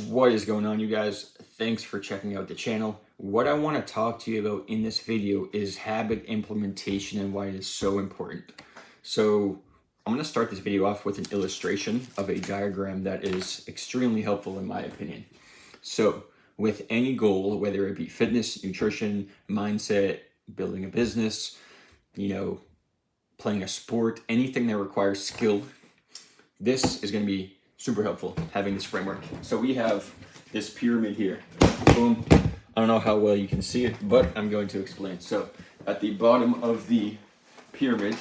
What is going on, you guys? Thanks for checking out the channel. What I want to talk to you about in this video is habit implementation and why it is so important. So I'm going to start this video off with an illustration of a diagram that is extremely helpful in my opinion. So with any goal, whether it be fitness, nutrition, mindset, building a business, playing a sport, anything that requires skill, this is going to be super helpful having this framework. So we have this pyramid here. Boom. I don't know how well you can see it, but I'm going to explain. So at the bottom of the pyramid,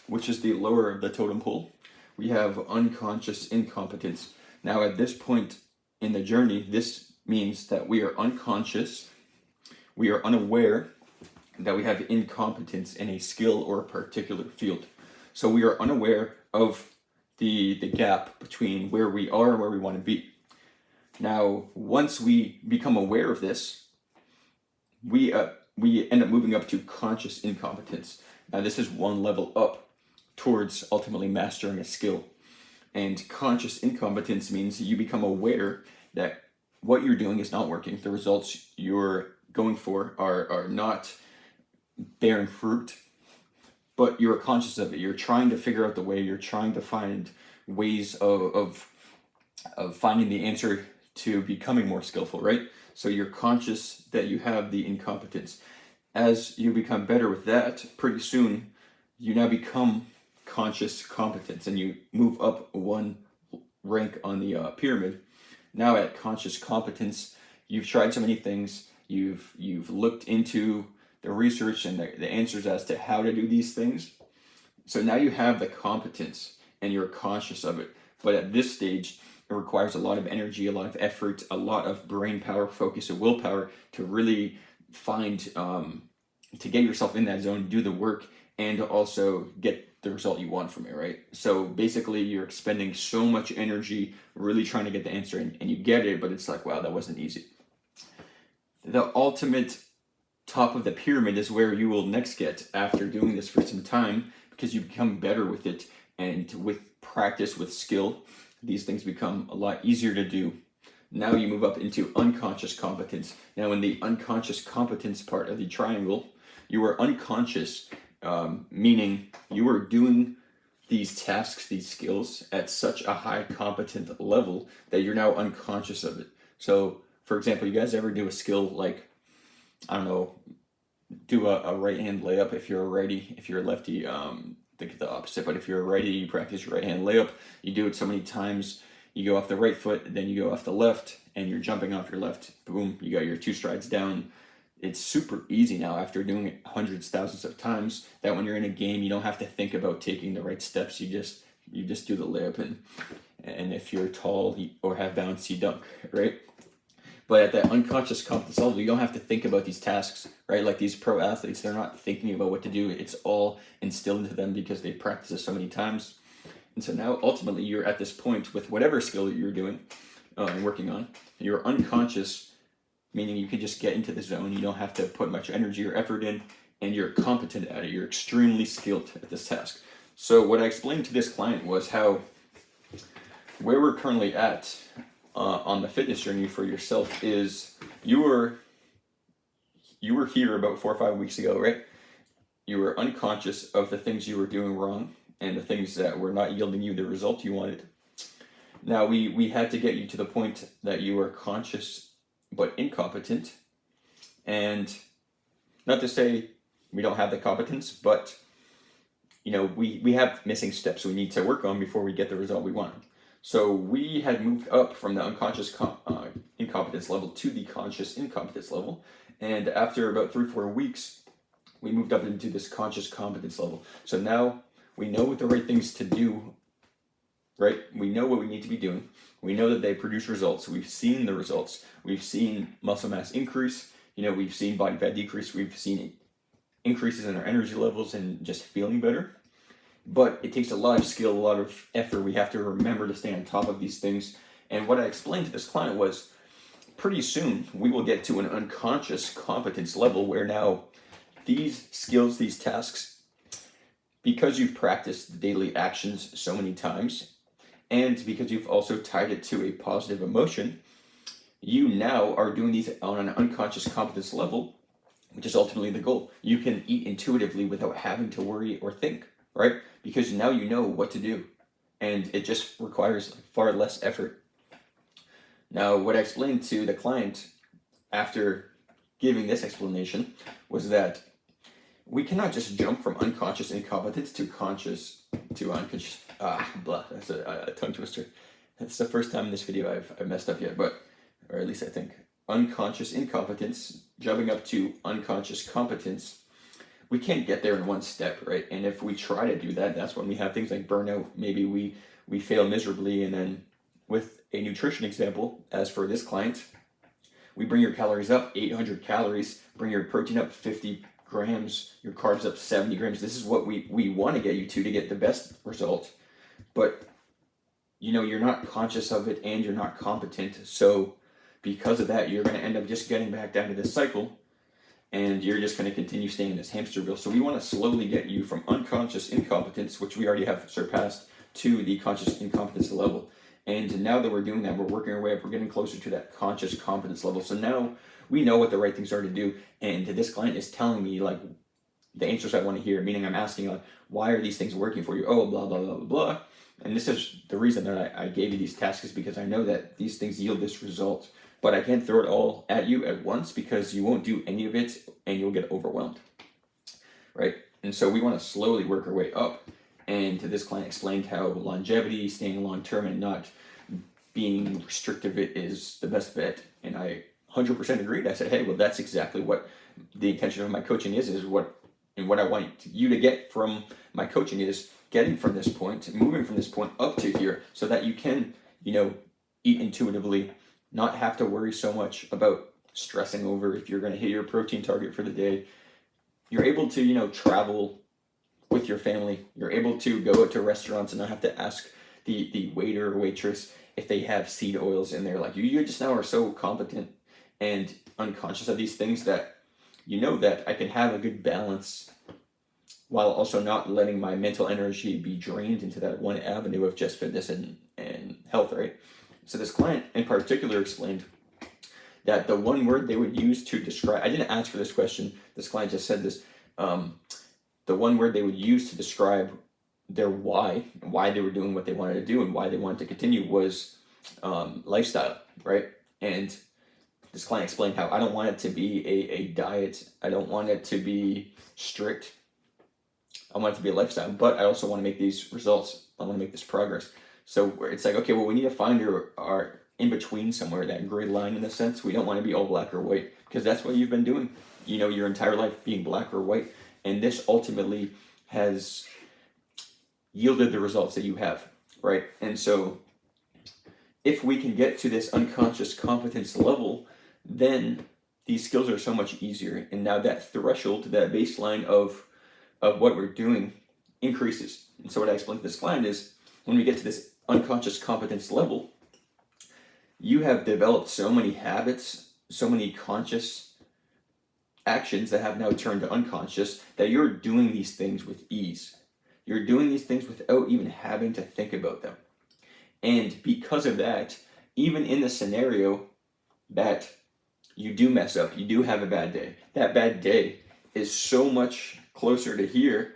which is the lower of the totem pole, we have unconscious incompetence. Now at this point in the journey, this means that we are unconscious, we are unaware that we have incompetence in a skill or a particular field. So we are unaware of the gap between where we are and where we want to be. Now, once we become aware of this, we end up moving up to conscious incompetence. Now, this is one level up towards ultimately mastering a skill. And conscious incompetence means you become aware that what you're doing is not working. The results you're going for are not bearing fruit, but you're conscious of it. You're trying to figure out the way. You're trying to find ways of finding the answer to becoming more skillful, right? So you're conscious that you have the incompetence. As you become better with that, pretty soon you now become conscious competence, and you move up one rank on the pyramid. Now at conscious competence, you've tried so many things. You've looked into the research and the answers as to how to do these things. So now you have the competence and you're conscious of it. But at this stage, it requires a lot of energy, a lot of effort, a lot of brain power, focus, and willpower to really find, to get yourself in that zone, do the work, and also get the result you want from it, right? So basically, you're expending so much energy really trying to get the answer, and you get it, but it's like, wow, that wasn't easy. The ultimate top of the pyramid is where you will next get after doing this for some time, because you become better with it, and with practice, with skill, these things become a lot easier to do. Now you move up into unconscious competence. Now in the unconscious competence part of the triangle, you are unconscious, meaning you are doing these tasks, these skills at such a high competent level that you're now unconscious of it. So for example, you guys ever do a skill like, I don't know, do a right hand layup if you're a righty. If you're a lefty, the opposite. But if you're a righty, you practice your right hand layup. You do it so many times. You go off the right foot, then you go off the left, and you're jumping off your left. Boom, you got your 2 strides down. It's super easy now after doing it hundreds, thousands of times, that when you're in a game, you don't have to think about taking the right steps. You just do the layup, and if you're tall or have bounce, you dunk, right? But at that unconscious competence level, you don't have to think about these tasks, right? Like these pro athletes, they're not thinking about what to do. It's all instilled into them because they've practiced it so many times. And so now ultimately you're at this point with whatever skill that you're doing and working on, you're unconscious, meaning you can just get into the zone. You don't have to put much energy or effort in, and you're competent at it. You're extremely skilled at this task. So what I explained to this client was how where we're currently at on the fitness journey for yourself is you were here about 4 or 5 weeks ago, right? You were unconscious of the things you were doing wrong and the things that were not yielding you the result you wanted. Now we had to get you to the point that you were conscious but incompetent. And not to say we don't have the competence, but we have missing steps we need to work on before we get the result we want. So we had moved up from the unconscious incompetence level to the conscious incompetence level. And after about 3 or 4 weeks, we moved up into this conscious competence level. So now we know what the right things to do, right? We know what we need to be doing. We know that they produce results. We've seen the results. We've seen muscle mass increase. We've seen body fat decrease. We've seen increases in our energy levels and just feeling better. But it takes a lot of skill, a lot of effort. We have to remember to stay on top of these things. And what I explained to this client was pretty soon we will get to an unconscious competence level where now these skills, these tasks, because you've practiced daily actions so many times, and because you've also tied it to a positive emotion, you now are doing these on an unconscious competence level, which is ultimately the goal. You can eat intuitively without having to worry or think, right? Because now you know what to do, and it just requires far less effort. Now, what I explained to the client after giving this explanation was that we cannot just jump from unconscious incompetence to unconscious. Blah. That's a tongue twister. That's the first time in this video I've messed up yet, or at least I think. Unconscious incompetence, jumping up to unconscious competence. We can't get there in one step, right? And if we try to do that, that's when we have things like burnout. Maybe we fail miserably, and then with a nutrition example, as for this client, we bring your calories up 800 calories, bring your protein up 50 grams, your carbs up 70 grams. This is what we want to get you to get the best result. But, you're not conscious of it and you're not competent. So because of that, you're going to end up just getting back down to this cycle, and you're just going to continue staying in this hamster wheel. So we want to slowly get you from unconscious incompetence, which we already have surpassed, to the conscious incompetence level. And now that we're doing that, we're working our way up, we're getting closer to that conscious competence level. So now we know what the right things are to do. And this client is telling me like the answers I want to hear, meaning I'm asking like, why are these things working for you? Oh, blah, blah, blah, blah, blah. And this is the reason that I gave you these tasks, is because I know that these things yield this result. But I can't throw it all at you at once, because you won't do any of it and you'll get overwhelmed, right? And so we want to slowly work our way up. And this client explained how longevity, staying long-term and not being restrictive is the best bet. And I 100% agreed. I said, hey, well, that's exactly what the intention of my coaching is what I want you to get from my coaching is getting from this point, moving from this point up to here, so that you can, eat intuitively, not have to worry so much about stressing over if you're going to hit your protein target for the day. You're able to, travel with your family. You're able to go out to restaurants and not have to ask the waiter or waitress if they have seed oils in there. Like you just now are so competent and unconscious of these things that you know that I can have a good balance while also not letting my mental energy be drained into that one avenue of just fitness and health, right? So this client in particular explained that the one word they would use to describe, I didn't ask for this question, this client just said this, the one word they would use to describe their why they were doing what they wanted to do and why they wanted to continue was lifestyle, right? And this client explained how I don't want it to be a diet. I don't want it to be strict. I want it to be a lifestyle, but I also want to make these results. I want to make this progress. So it's like, okay, well, we need to find our in between somewhere, that gray line in a sense. We don't want to be all black or white, because that's what you've been doing, your entire life, being black or white. And this ultimately has yielded the results that you have, right? And so if we can get to this unconscious competence level, then these skills are so much easier. And now that threshold, that baseline of what we're doing increases. And so what I explained to this client is, when we get to this unconscious competence level, you have developed so many habits, so many conscious actions that have now turned to unconscious, that you're doing these things with ease. You're doing these things without even having to think about them. And because of that, even in the scenario that you do mess up, you do have a bad day, that bad day is so much closer to here,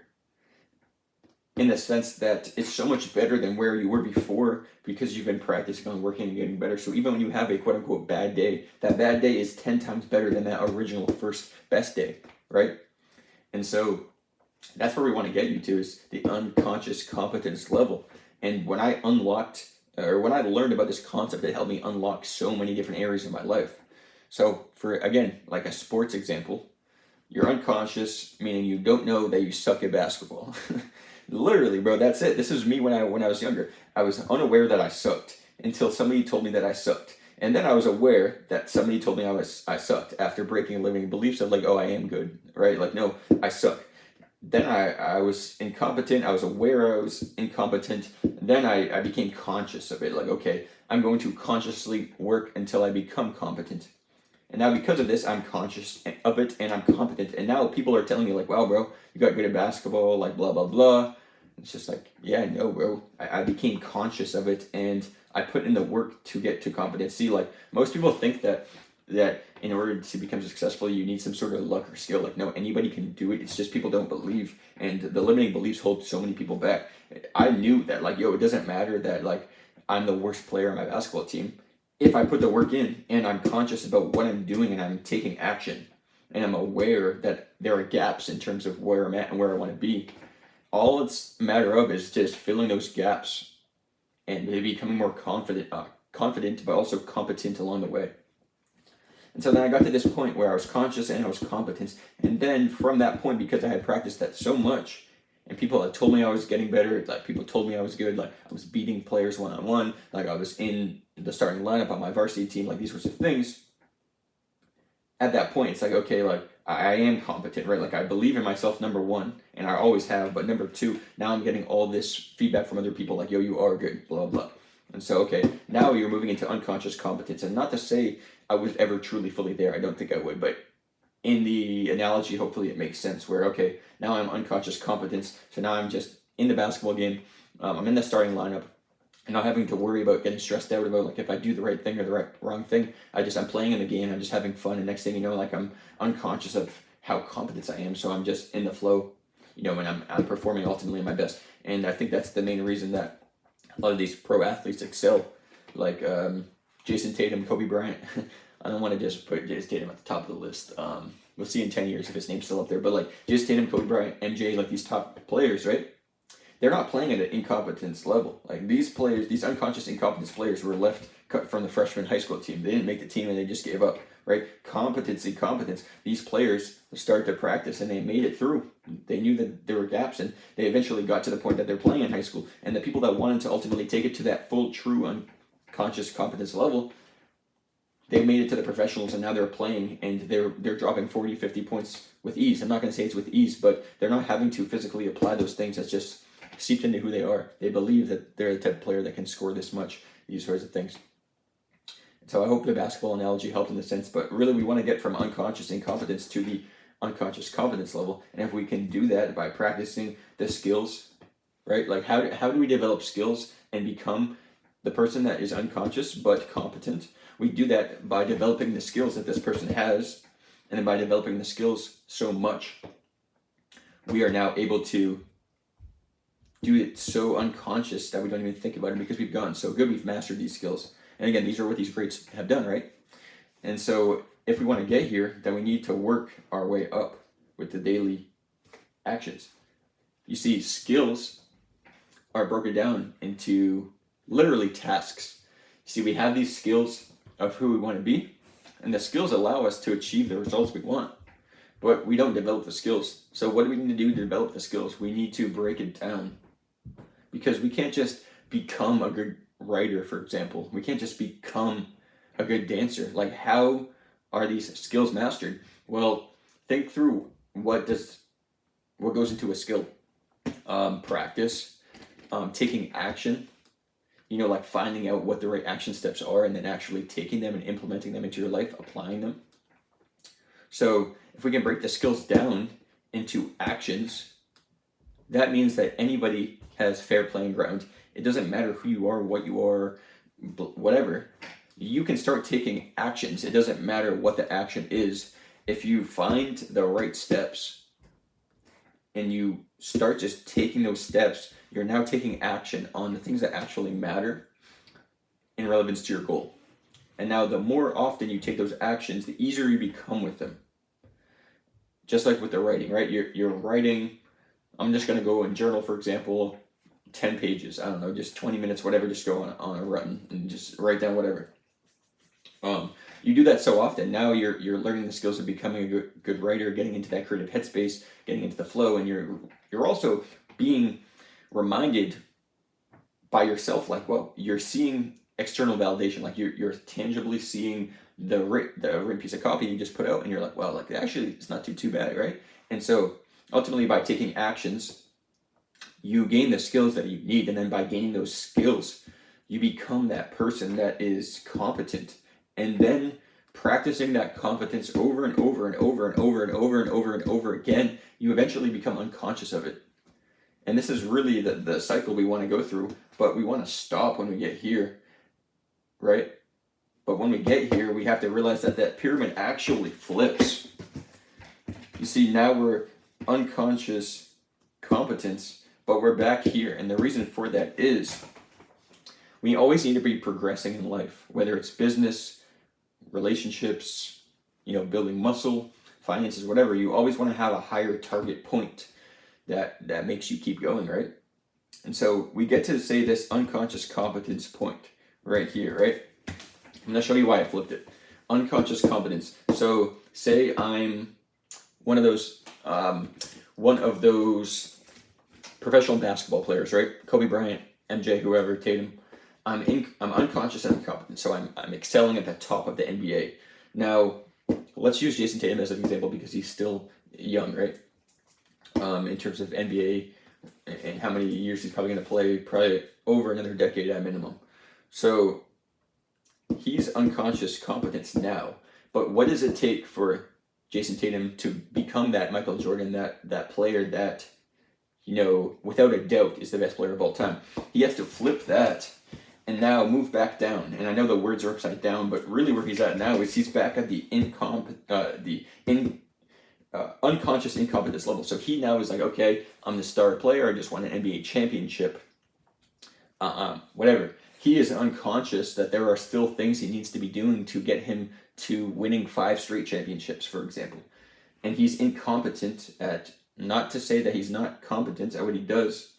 in the sense that it's so much better than where you were before, because you've been practicing on working and getting better. So even when you have a quote unquote bad day, that bad day is 10 times better than that original first best day, right? And so that's where we want to get you to, is the unconscious competence level. And when I learned about this concept, it helped me unlock so many different areas of my life. So for, again, like a sports example, you're unconscious, meaning you don't know that you suck at basketball. Literally, bro, that's it. This is me when I was younger. I was unaware that I sucked until somebody told me that I sucked. And then I was aware that somebody told me I sucked, after breaking limiting beliefs of like, oh, I am good, right? Like, no, I suck. Then I was incompetent. I was aware I was incompetent. Then I became conscious of it. Like, okay, I'm going to consciously work until I become competent. And now because of this, I'm conscious of it and I'm competent. And now people are telling me like, wow, bro, you got good at basketball, like blah, blah, blah. It's just like, yeah, no, bro. I became conscious of it and I put in the work to get to competence. See, like most people think that in order to become successful, you need some sort of luck or skill. Like, no, anybody can do it. It's just people don't believe, and the limiting beliefs hold so many people back. I knew that, like, yo, it doesn't matter that like I'm the worst player on my basketball team. If I put the work in and I'm conscious about what I'm doing and I'm taking action and I'm aware that there are gaps in terms of where I'm at and where I want to be, all it's a matter of is just filling those gaps and becoming more confident, but also competent along the way. And so then I got to this point where I was conscious and I was competent. And then from that point, because I had practiced that so much, and people had told me I was getting better, like people told me I was good, like I was beating players one-on-one, like I was in the starting lineup on my varsity team, like these sorts of things. At that point, it's like, okay, like I am competent, right? Like I believe in myself, number one, and I always have, but number two, now I'm getting all this feedback from other people, like, yo, you are good, blah, blah. And so, okay, now you're moving into unconscious competence. And not to say I was ever truly fully there, I don't think I would, but in the analogy, hopefully it makes sense where, okay, now I'm unconscious competence, so now I'm just in the basketball game, I'm in the starting lineup, and not having to worry about getting stressed out about like if I do the right thing or the wrong thing. I'm playing in the game, I'm just having fun, and next thing you know, like I'm unconscious of how competent I am, so I'm just in the flow, and I'm performing ultimately my best. And I think that's the main reason that a lot of these pro athletes excel, like Jason Tatum, Kobe Bryant. I don't want to just put Jason Tatum at the top of the list. We'll see in 10 years if his name's still up there. But like Jason Tatum, Kobe Bryant, MJ, like these top players, right? They're not playing at an incompetence level. Like these players, these unconscious incompetence players were left cut from the freshman high school team. They didn't make the team and they just gave up, right? Competence. These players started to practice and they made it through. They knew that there were gaps and they eventually got to the point that they're playing in high school. And the people that wanted to ultimately take it to that full, true, unconscious competence level, they made it to the professionals and now they're playing and they're dropping 40, 50 points with ease. I'm not going to say it's with ease, but they're not having to physically apply those things. That's just seeped into who they are. They believe that they're the type of player that can score this much, these sorts of things. So I hope the basketball analogy helped in the sense, but really we want to get from unconscious incompetence to the unconscious competence level. And if we can do that by practicing the skills, right? Like how do we develop skills and become the person that is unconscious but competent? We do that by developing the skills that this person has, and then by developing the skills so much, we are now able to do it so unconscious that we don't even think about it because we've gotten so good, we've mastered these skills. And again, these are what these greats have done, right? And so if we want to get here, then we need to work our way up with the daily actions. You see, skills are broken down into literally tasks. See, we have these skills of who we want to be, and the skills allow us to achieve the results we want, but we don't develop the skills. So what do we need to do to develop the skills? We need to break it down, because we can't just become a good writer, for example. We can't just become a good dancer. Like, how are these skills mastered? Well, think through what goes into a skill. Practice, taking action, like finding out what the right action steps are and then actually taking them and implementing them into your life, applying them. So if we can break the skills down into actions, that means that anybody has fair playing ground. It doesn't matter who you are, what you are, whatever. You can start taking actions. It doesn't matter what the action is. If you find the right steps and you start just taking those steps, you're now taking action on the things that actually matter in relevance to your goal. And now the more often you take those actions, the easier you become with them. Just like with the writing, right? You're writing, I'm just going to go and journal, for example, 10 pages. I don't know, just 20 minutes, whatever, just go on a run and just write down whatever. You do that so often, now you're learning the skills of becoming a good writer, getting into that creative headspace, getting into the flow, and you're also being reminded by yourself, like, well, you're seeing external validation, like you're tangibly seeing the written piece of copy you just put out, and you're like, well, like actually it's not too bad, right? And so ultimately by taking actions, you gain the skills that you need, and then by gaining those skills, you become that person that is competent. And then practicing that competence over and over and over and over and over and over and over again, you eventually become unconscious of it. And this is really the cycle we want to go through, but we want to stop when we get here right? But when we get here, we have to realize that that pyramid actually flips. You see, now we're unconscious competence, but we're back here. And the reason for that is we always need to be progressing in life, whether it's business, relationships, building muscle, finances, whatever. You always want to have a higher target point that makes you keep going, right? And so we get to say this unconscious competence point right here, right? I'm going to show you why I flipped it. Unconscious competence. So say I'm one of those professional basketball players, right? Kobe Bryant, MJ, whoever, Tatum. I'm unconscious and incompetent, so I'm excelling at the top of the NBA. Now, let's use Jason Tatum as an example because he's still young, right? In terms of NBA and how many years he's probably going to play, probably over another decade at minimum. So he's unconscious competence now. But what does it take for Jason Tatum to become that Michael Jordan, that player that, without a doubt is the best player of all time? He has to flip that and now move back down. And I know the words are upside down, but really where he's at now is he's back at the unconscious incompetence level. So he now is like, okay, I'm the star player. I just won an NBA championship. Whatever. He is unconscious that there are still things he needs to be doing to get him to winning 5 straight championships, for example. And he's incompetent at, not to say that he's not competent at what he does,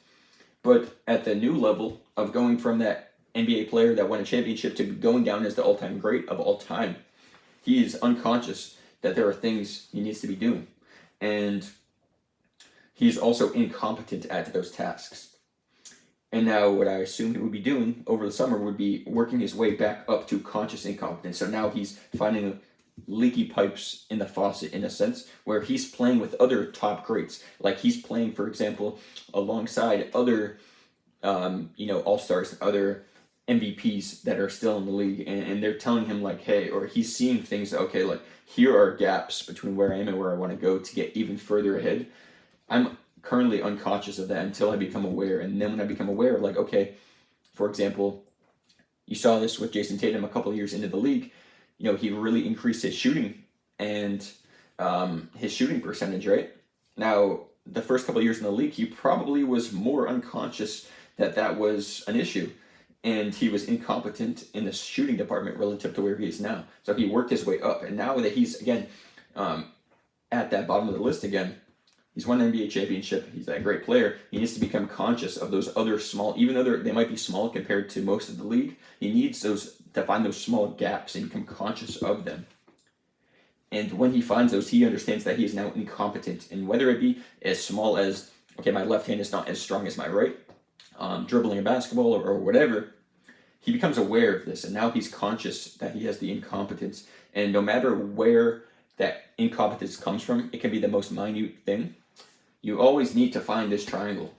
but at the new level of going from that NBA player that won a championship to going down as the all-time great of all time. He is unconscious that there are things he needs to be doing. And he's also incompetent at those tasks. And now what I assumed he would be doing over the summer would be working his way back up to conscious incompetence. So now he's finding leaky pipes in the faucet, in a sense, where he's playing with other top greats. Like he's playing, for example, alongside other, all-stars, other MVPs that are still in the league, and they're telling him like, hey, or he's seeing things, okay, like here are gaps between where I am and where I want to go to get even further ahead. I'm currently unconscious of that until I become aware. And then when I become aware, like, okay, for example, you saw this with Jason Tatum a couple of years into the league. He really increased his shooting and his shooting percentage, right? Now, the first couple of years in the league, he probably was more unconscious that was an issue. And he was incompetent in the shooting department relative to where he is now. So he worked his way up. And now that he's, again, at that bottom of the list again, he's won an NBA championship. He's that great player. He needs to become conscious of those other small, even though they might be small compared to most of the league, he needs those to find those small gaps and become conscious of them. And when he finds those, he understands that he is now incompetent. And whether it be as small as, okay, my left hand is not as strong as my right, dribbling a basketball or whatever, he becomes aware of this, and now he's conscious that he has the incompetence. And no matter where that incompetence comes from, it can be the most minute thing. You always need to find this triangle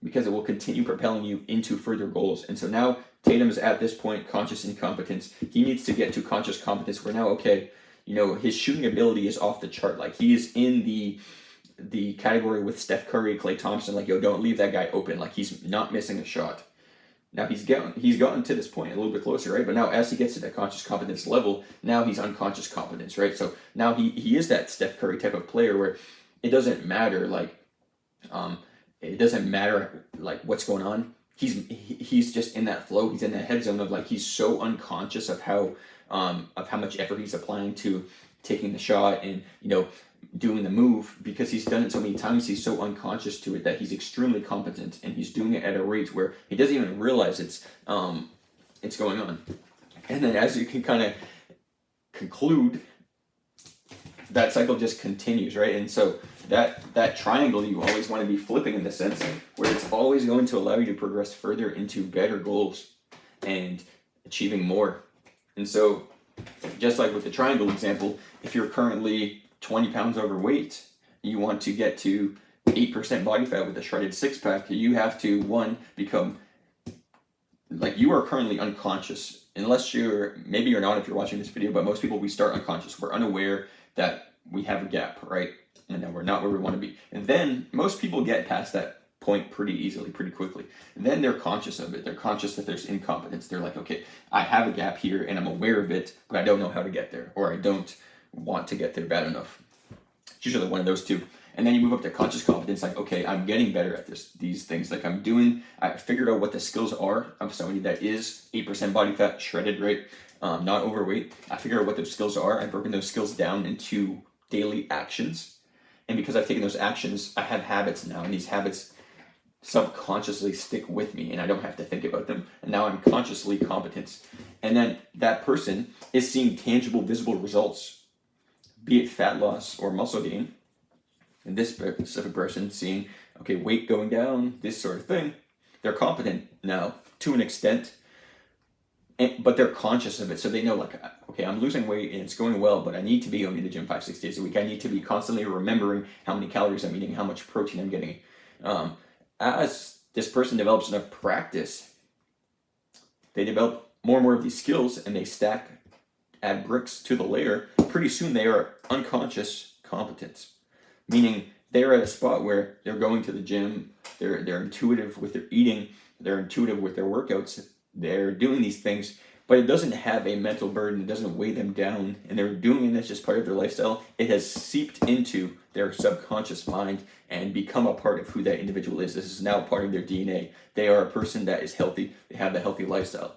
because it will continue propelling you into further goals. And so now Tatum is at this point, conscious incompetence. He needs to get to conscious competence where now, okay, his shooting ability is off the chart. Like he is in the category with Steph Curry, Klay Thompson, like, yo, don't leave that guy open. Like he's not missing a shot. Now he's gotten to this point a little bit closer, right? But now as he gets to that conscious competence level, now he's unconscious competence, right? So now he is that Steph Curry type of player where it doesn't matter what's going on. He's just in that flow. He's in that head zone of like he's so unconscious of how much effort he's applying to taking the shot and doing the move, because he's done it so many times. He's so unconscious to it that he's extremely competent, and he's doing it at a rate where he doesn't even realize it's going on. And then as you can kind of conclude, that cycle just continues, right? And so that triangle you always want to be flipping in the sense where it's always going to allow you to progress further into better goals and achieving more. And so just like with the triangle example, if you're currently 20 pounds overweight, you want to get to 8% body fat with a shredded six-pack, you have to, one, become, like, you are currently unconscious, unless maybe you're not if you're watching this video, but most people, we start unconscious. We're unaware that we have a gap, right? And that we're not where we want to be. And then most people get past that point pretty easily, pretty quickly. And then they're conscious of it. They're conscious that there's incompetence. They're like, okay, I have a gap here and I'm aware of it, but I don't know how to get there, or I don't want to get there bad enough. It's usually one of those two. And then you move up to conscious competence, like, okay, I'm getting better at these things. Like I figured out what the skills are of somebody that is 8% body fat, shredded, right? Not overweight. I figured out what those skills are. I've broken those skills down into daily actions. And because I've taken those actions, I have habits now, and these habits subconsciously stick with me and I don't have to think about them. And now I'm consciously competent. And then that person is seeing tangible, visible results, be it fat loss or muscle gain. And this specific person seeing, okay, weight going down, this sort of thing. They're competent now to an extent, but they're conscious of it. So they know, like, okay, I'm losing weight and it's going well, but I need to be going to the gym 5-6 days a week. I need to be constantly remembering how many calories I'm eating, how much protein I'm getting. As this person develops enough practice, they develop more and more of these skills, and they stack, add bricks to the layer. Pretty soon they are unconscious competence, meaning they're at a spot where they're going to the gym, they're intuitive with their eating, they're intuitive with their workouts, they're doing these things, but it doesn't have a mental burden, it doesn't weigh them down, and they're doing it as just part of their lifestyle. It has seeped into their subconscious mind and become a part of who that individual is. This is now part of their DNA. They are a person that is healthy, they have a healthy lifestyle.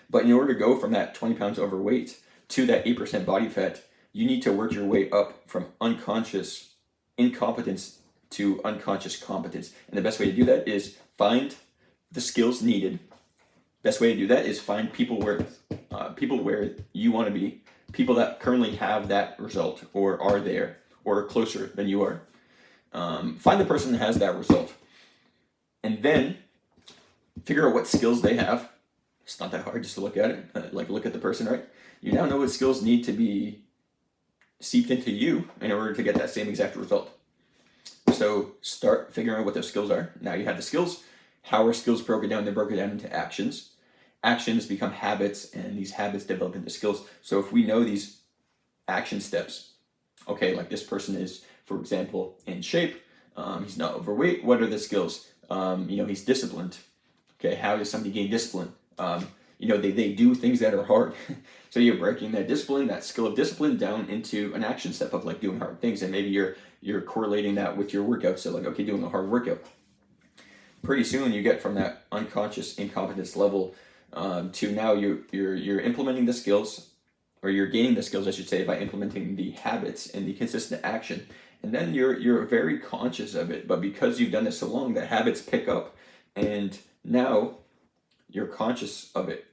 But in order to go from that 20 pounds overweight to that 8% body fat, you need to work your way up from unconscious incompetence to unconscious competence. And the best way to do that is find the skills needed. Best way to do that is find people where you want to be, people that currently have that result or are there or closer than you are. Find the person that has that result, and then figure out what skills they have. It's not that hard just to look at it. Look at the person, right? You now know what skills need to be seeped into you in order to get that same exact result. So start figuring out what those skills are. Now you have the skills. How are skills broken down? They're broken down into actions. Actions become habits, and these habits develop into skills. So if we know these action steps, okay, like this person is, for example, in shape, he's not overweight. What are the skills? He's disciplined. Okay, how does somebody gain discipline? They do things that are hard. So you're breaking that discipline, that skill of discipline, down into an action step of like doing hard things, and maybe you're correlating that with your workout. So like, okay, doing a hard workout. Pretty soon you get from that unconscious incompetence level to now you're implementing the skills, or you're gaining the skills, I should say, by implementing the habits and the consistent action. And then you're very conscious of it. But because you've done this so long, the habits pick up, and now you're conscious of it,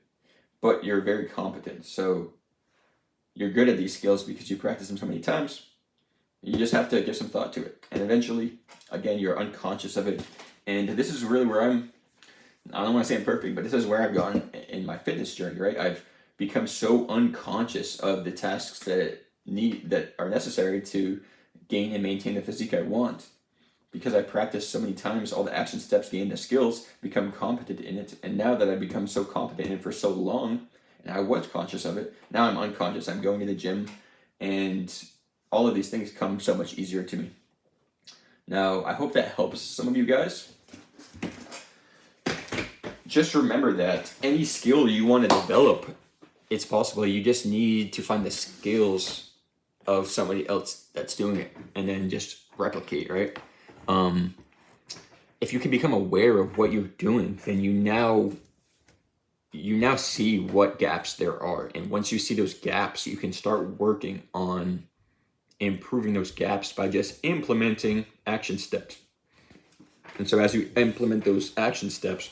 but you're very competent. So you're good at these skills because you practice them so many times. You just have to give some thought to it. And eventually, again, you're unconscious of it. And this is really where I don't want to say I'm perfect, but this is where I've gone in my fitness journey, right? I've become so unconscious of the tasks that are necessary to gain and maintain the physique I want. Because I practiced so many times, all the action steps, gain the skills, become competent in it. And now that I've become so competent in it for so long, and I was conscious of it, now I'm unconscious. I'm going to the gym, and all of these things come so much easier to me. Now, I hope that helps some of you guys. Just remember that any skill you want to develop, it's possible. You just need to find the skills of somebody else that's doing it, and then just replicate, right? If you can become aware of what you're doing, then you now see what gaps there are. And once you see those gaps, you can start working on improving those gaps by just implementing action steps. And so as you implement those action steps,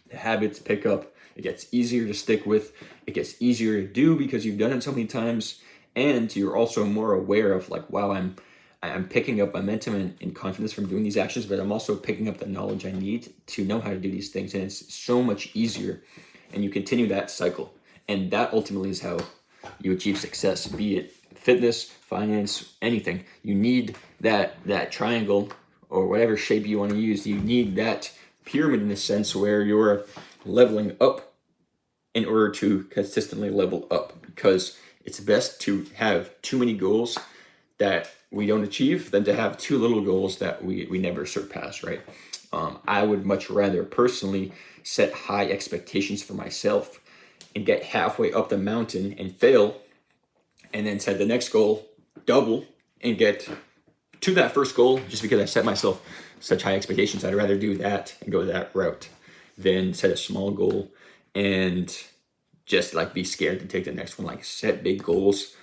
the habits pick up. It gets easier to stick with. It gets easier to do because you've done it so many times. And you're also more aware of like, wow, I'm picking up momentum and confidence from doing these actions, but I'm also picking up the knowledge I need to know how to do these things. And it's so much easier. And you continue that cycle. And that ultimately is how you achieve success, be it fitness, finance, anything. You need that triangle or whatever shape you want to use. You need that pyramid in a sense where you're leveling up in order to consistently level up, because it's best to have too many goals that we don't achieve than to have too little goals that we never surpass, right? I would much rather personally set high expectations for myself and get halfway up the mountain and fail, and then set the next goal, double, and get to that first goal just because I set myself such high expectations. I'd rather do that and go that route than set a small goal and just like be scared to take the next one. Like, set big goals,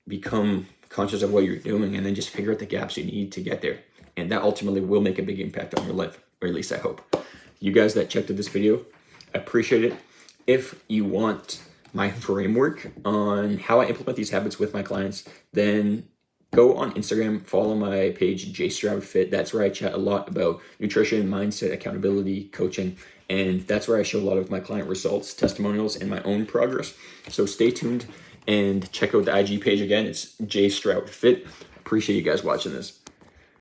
become conscious of what you're doing, and then just figure out the gaps you need to get there. And that ultimately will make a big impact on your life, or at least I hope. You guys that checked out this video, I appreciate it. If you want my framework on how I implement these habits with my clients, then go on Instagram, follow my page, JStroudFit. That's where I chat a lot about nutrition, mindset, accountability, coaching, and that's where I show a lot of my client results, testimonials, and my own progress. So stay tuned and check out the IG page again. It's JStroudFit. Appreciate you guys watching this.